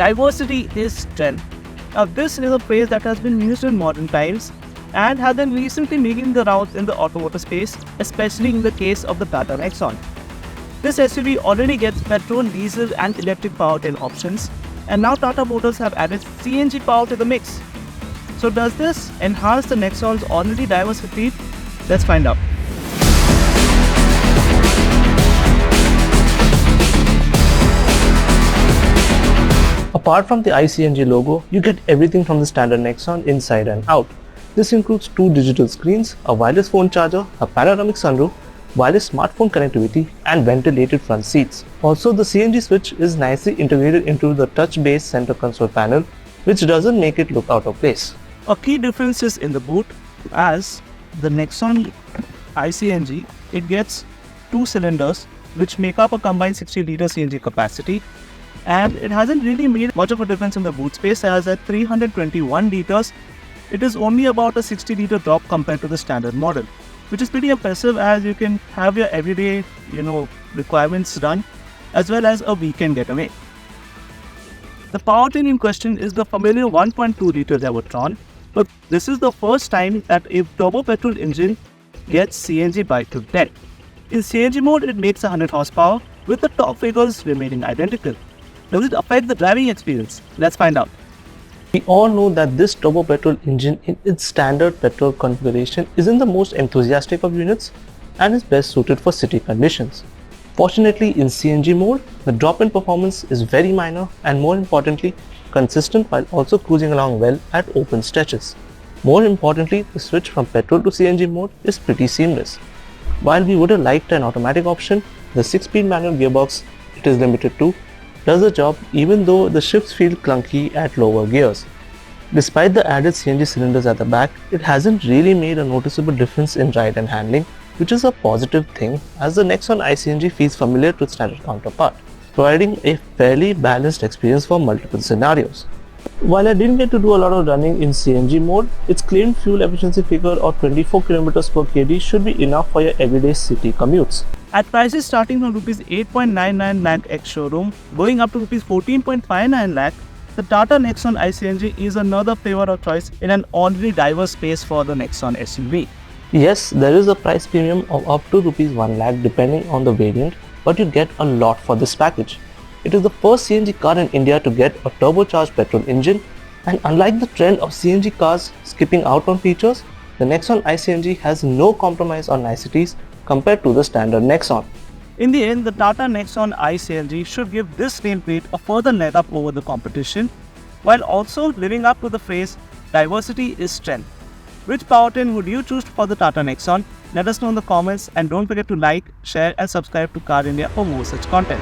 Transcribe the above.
Diversity is strength. Now, this is a phrase that has been used in modern times and has been recently making the rounds in the automotive space, especially in the case of the Tata Nexon. This SUV already gets petrol, diesel and electric powertrain options, and now Tata Motors have added CNG power to the mix. So does this enhance the Nexon's already diverse fleet? Let's find out. Apart from the iCNG logo, you get everything from the standard Nexon inside and out. This includes 2 digital screens, a wireless phone charger, a panoramic sunroof, wireless smartphone connectivity and ventilated front seats. Also, the CNG switch is nicely integrated into the touch-based center console panel, which doesn't make it look out of place. A key difference is in the boot, as the Nexon iCNG, it gets 2 cylinders which make up a combined 60-litre CNG capacity, and it hasn't really made much of a difference in the boot space, as at 321 litres, it is only about a 60-litre drop compared to the standard model, which is pretty impressive, as you can have your everyday, requirements done as well as a weekend getaway. The powertrain in question is the familiar 1.2-litre Revoltron, but this is the first time that a turbo petrol engine gets CNG bike to 10. In CNG mode, it makes 100 horsepower, with the top figures remaining identical. Does it affect the driving experience? Let's find out. We all know that this turbo petrol engine in its standard petrol configuration isn't the most enthusiastic of units and is best suited for city conditions. Fortunately, in CNG mode, the drop in performance is very minor and, more importantly, consistent, while also cruising along well at open stretches. More importantly, the switch from petrol to CNG mode is pretty seamless. While we would have liked an automatic option, the 6-speed manual gearbox it is limited to does the job, even though the shifts feel clunky at lower gears. Despite the added CNG cylinders at the back, it hasn't really made a noticeable difference in ride and handling, which is a positive thing, as the Nexon iCNG feels familiar to its standard counterpart, providing a fairly balanced experience for multiple scenarios. While I didn't get to do a lot of running in CNG mode, its claimed fuel efficiency figure of 24 km per kg should be enough for your everyday city commutes. At prices starting from Rs 8.99 lakh ex-showroom, going up to Rs 14.59 lakh, the Tata Nexon iCNG is another flavor of choice in an already diverse space for the Nexon SUV. Yes, there is a price premium of up to Rs 1 lakh depending on the variant, but you get a lot for this package. It is the first CNG car in India to get a turbocharged petrol engine, and unlike the trend of CNG cars skipping out on features, the Nexon iCNG has no compromise on niceties compared to the standard Nexon. In the end, the Tata Nexon iCNG should give this nameplate a further leg up over the competition, while also living up to the phrase, diversity is strength. Which powertrain would you choose for the Tata Nexon? Let us know in the comments, and don't forget to like, share and subscribe to Car India for more such content.